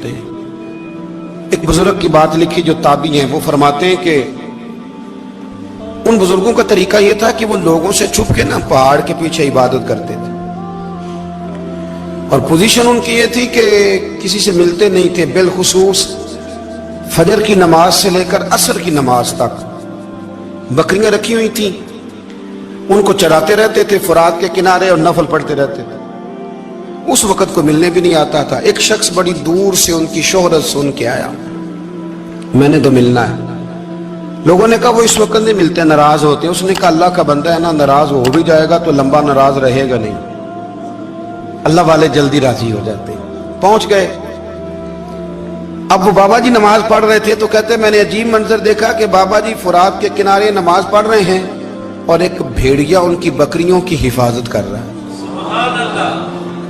ایک بزرگ کی بات لکھی جو تابعی ہیں، وہ فرماتے ہیں کہ ان بزرگوں کا طریقہ یہ تھا کہ وہ لوگوں سے چھپ کے پہاڑ کے پیچھے عبادت کرتے تھے، اور پوزیشن ان کی یہ تھی کہ کسی سے ملتے نہیں تھے، بالخصوص فجر کی نماز سے لے کر عصر کی نماز تک بکریاں رکھی ہوئی تھیں، ان کو چراتے رہتے تھے فرات کے کنارے اور نفل پڑھتے رہتے تھے۔ اس وقت کو ملنے بھی نہیں آتا تھا۔ ایک شخص بڑی دور سے ان کی شہرت سن کے آیا، میں نے تو ملنا ہے۔ لوگوں نے کہا وہ اس وقت نہیں ملتے، ناراض ہوتے ہیں۔ اس نے کہا اللہ کا بندہ ہے نا، ناراض ہو بھی جائے گا تو لمبا ناراض رہے گا نہیں، اللہ والے جلدی راضی ہو جاتے ہیں۔ پہنچ گئے۔ اب وہ بابا جی نماز پڑھ رہے تھے تو کہتے میں نے عجیب منظر دیکھا کہ بابا جی فرات کے کنارے نماز پڑھ رہے ہیں اور ایک بھیڑیا ان کی بکریوں کی حفاظت کر رہا ہے۔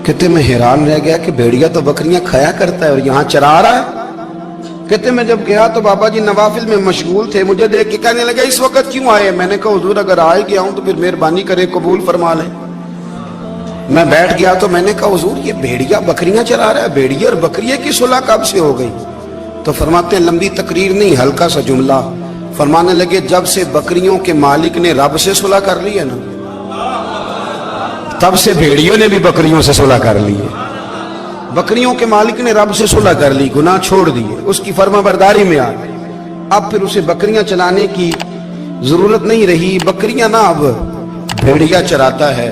کہتے میں حیران رہ گیا کہ بھیڑیا تو بکریاں کھایا کرتا ہے اور یہاں چرا رہا ہے۔ کہتے میں جب گیا تو بابا جی نوافل میں مشغول تھے، مجھے دیکھ کے کہنے لگا اس وقت کیوں آئے؟ میں نے کہا حضور اگر آئے گیا ہوں تو پھر مہربانی کرے قبول فرما لیں۔ میں بیٹھ گیا تو میں نے کہا حضور یہ بھیڑیا بکریاں چرا رہا ہے، بھیڑیا اور بکریے کی صلح کب سے ہو گئی؟ تو فرماتے ہیں لمبی تقریر نہیں، ہلکا سا جملہ۔ فرمانے لگے جب سے بکریوں کے مالک نے رب سے صلح کر لی ہے نا، تب سے بھیڑیوں نے بھی بکریوں سے صلح کر لی ہے۔ بکریوں کے مالک نے رب سے صلح کر لی، گناہ چھوڑ دیے، اس کی فرما برداری میں آ گئے۔ اب پھر اسے بکریاں چلانے کی ضرورت نہیں رہی، بکریاں نا اب بھیڑیا چراتا ہے۔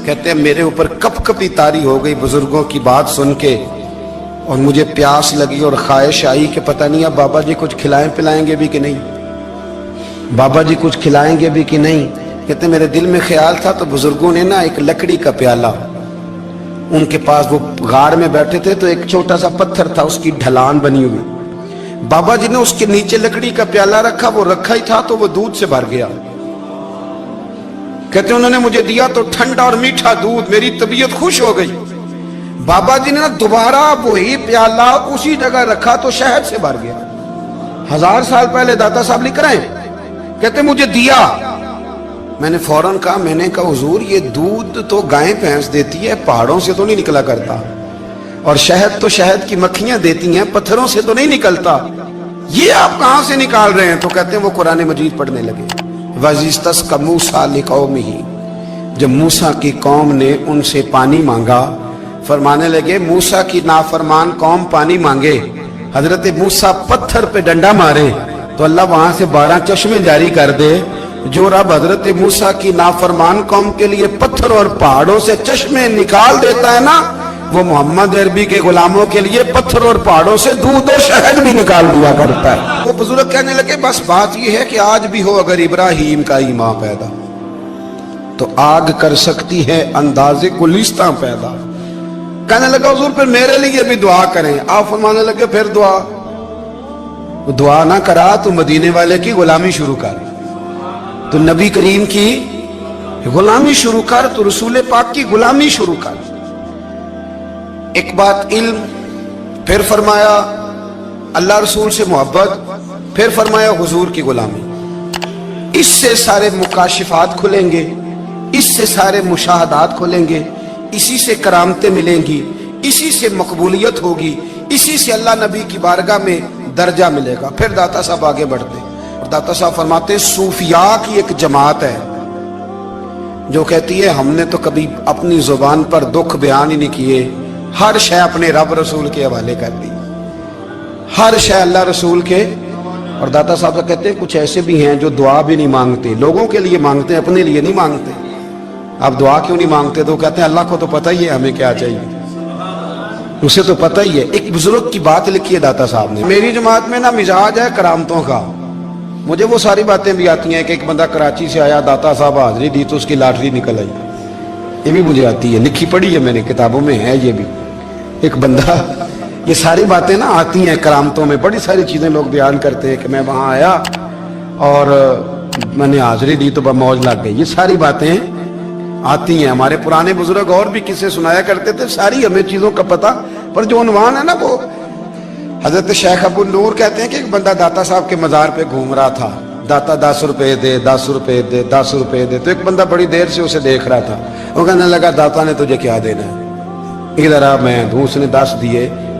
کہتے ہیں میرے اوپر کپ کپی طاری ہو گئی بزرگوں کی بات سن کے، اور مجھے پیاس لگی اور خواہش آئی کہ پتہ نہیں اب بابا جی کچھ کھلائیں پلائیں گے بھی کہ نہیں، بابا جی کچھ کھلائیں گے بھی کہ نہیں۔ کہتے میرے دل میں خیال تھا تو بزرگوں نے نا ایک لکڑی کا پیالہ، ان کے پاس وہ غار میں بیٹھے تھے تو ایک چھوٹا سا پتھر تھا، اس کی ڈھلان بنی ہوئی، بابا جی نے اس کے نیچے لکڑی کا پیالہ رکھا، وہ رکھا ہی تھا تو وہ دودھ سے بھر گیا۔ کہتے انہوں نے مجھے دیا تو ٹھنڈا اور میٹھا دودھ، میری طبیعت خوش ہو گئی۔ بابا جی نے دوبارہ وہی پیالہ اسی جگہ رکھا تو شہد سے بھر گیا۔ 1000 سال پہلے داتا صاحب لکھ رہے ہیں، کہتے مجھے دیا۔ میں نے فوراً کہا، میں نے کہا حضور یہ دودھ تو گائیں بھینس دیتی ہے، پہاڑوں سے تو نہیں نکلا کرتا، اور شہد تو شہد کی مکھیاں دیتی ہیں، پتھروں سے تو نہیں نکلتا، یہ آپ کہاں سے نکال رہے ہیں؟ تو کہتے ہیں وہ قرآن مجید پڑھنے لگے۔ وَإِذِ اسْتَسْقَى مُوسَىٰ لِقَوْمِهِ، جب موسیٰ کی قوم نے ان سے پانی مانگا، فرمانے لگے موسیٰ کی نافرمان قوم پانی مانگے، حضرت موسیٰ پتھر پہ ڈنڈا مارے تو اللہ وہاں سے 12 چشمے جاری کر دے۔ جو رب حضرت موسیٰ کی نافرمان قوم کے لیے پتھر اور پہاڑوں سے چشمے نکال دیتا ہے نا، وہ محمد عربی کے غلاموں کے لیے پتھر اور پہاڑوں سے دودھ اور شہد بھی نکال دیا کرتا ہے۔ وہ بزرگ کہنے لگے بس بات یہ ہے کہ آج بھی ہو اگر ابراہیم کا ایمان پیدا تو آگ کر سکتی ہے انداز گلستاں پیدا۔ کہنے لگا حضور پھر میرے لیے بھی دعا کریں۔ آپ فرمانے لگے پھر دعا نہ کرا تو مدینے والے کی غلامی شروع کر، تو نبی کریم کی غلامی شروع کر، تو رسول پاک کی غلامی شروع کر۔ ایک بات علم، پھر فرمایا اللہ رسول سے محبت، پھر فرمایا حضور کی غلامی۔ اس سے سارے مکاشفات کھلیں گے، اس سے سارے مشاہدات کھلیں گے، اسی سے کرامتیں ملیں گی، اسی سے مقبولیت ہوگی، اسی سے اللہ نبی کی بارگاہ میں درجہ ملے گا۔ پھر داتا صاحب آگے بڑھتے اور داتا صاحب فرماتے ہیں صوفیاء کی ایک جماعت ہے جو کہتی ہے ہم نے تو کبھی اپنی زبان پر دکھ بیان ہی نہیں کیے، ہر شے اپنے رب رسول کے حوالے کر دی، ہر شے اللہ رسول کے۔ اور داتا صاحب کہتے ہیں کچھ ایسے بھی ہیں جو دعا بھی نہیں مانگتے، لوگوں کے لیے مانگتے ہیں، اپنے لیے نہیں مانگتے۔ آپ دعا کیوں نہیں مانگتے؟ تو کہتے ہیں اللہ کو تو پتہ ہی ہے ہمیں کیا چاہیے، اسے تو پتہ ہی ہے۔ ایک بزرگ کی بات لکھی ہے داتا صاحب نے، میری جماعت میں نا مزاج ہے کرامتوں کا، مجھے وہ ساری باتیں بھی آتی ہیں کہ ایک بندہ کراچی سے آیا، داتا صاحب حاضری دی تو اس کی لاٹری نکل آئی، یہ بھی مجھے آتی ہے، لکھی پڑھی ہے میں نے، کتابوں میں ہے یہ بھی۔ ایک بندہ، یہ ساری باتیں نا آتی ہیں کرامتوں میں، بڑی ساری چیزیں لوگ بیان کرتے ہیں کہ میں وہاں آیا اور میں نے حاضری دی تو موج لگ گئی، یہ ساری باتیں آتی ہیں۔ ہمارے پرانے بزرگ اور بھی قصے سنایا کرتے تھے، ساری ہمیں چیزوں کا پتہ، پر جو عنوان ہے نا وہ حضرت شیخ ابو نور کہتے ہیں کہ ایک بندہ داتا صاحب کے مزار پہ گھوم رہا تھا، داتا 10 روپے دے، 10 روپے دے، 10 روپے دے، تو ایک بندہ بڑی دیر سے اسے دیکھ رہا تھا، وہ کہنے لگا داتا نے تجھے کیا دینا ہے، ادھر آ میں دوں۔ اس نے 10 دیے،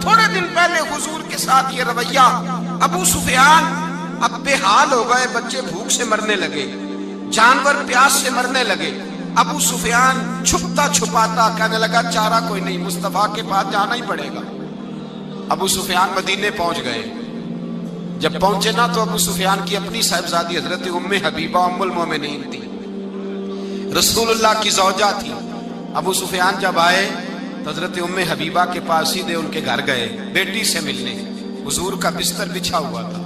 تھوڑے دن پہلے حضور کے ساتھ یہ رویہ. ابو سفیان اب بے حال ہو گئے, بچے بھوک سے مرنے لگے, جانور پیاس سے مرنے لگے. ابو سفیان چھپتا چھپاتا کہنے لگا چارہ کوئی نہیں, مصطفیٰ کے پاس جانا ہی پڑے گا. ابو سفیان مدینے پہنچ گئے. جب پہنچے نا تو ابو سفیان کی اپنی صاحبزادی حضرت ام حبیبہ ام المومنین تھی, رسول اللہ کی زوجہ تھی. ابو سفیان جب آئے تو حضرت ام حبیبہ کے پاس سیدھے ان کے گھر گئے بیٹی سے ملنے. حضور کا بستر بچھا ہوا تھا.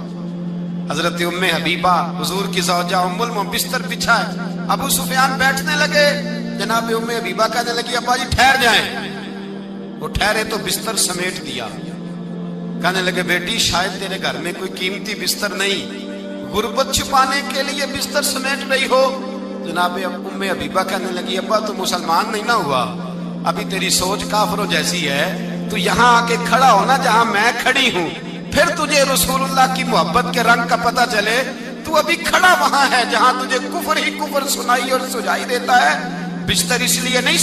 حضرت ام حبیبہ حضور کی زوجہ ام المومنین بستر بچھا ہے. ابو سفیان بیٹھنے لگے, جناب ام حبیبہ کہنے لگی ابا جی ٹھہر جائیں. وہ ٹھہرے تو بستر سمیٹ دیا. کہنے لگے بیٹی شاید تیرے گھر میں کوئی قیمتی بستر نہیں, غربت چھپانے کے لیے بستر سمیٹ رہی ہو. جناب ام حبیبہ کہنے لگی ابا تو مسلمان نہیں نہ ہوا, ابھی تیری سوچ کافروں جیسی ہے. تو یہاں آ کے کھڑا ہونا جہاں میں کھڑی ہوں, پھر تجھے رسول اللہ کی محبت کے رنگ کا پتہ چلے. تو ابھی کھڑا وہاں ہے جہاں تجھے کفر ہی کفر سنائی اور سجائی دیتا ہے. بستر اس لیے نہیں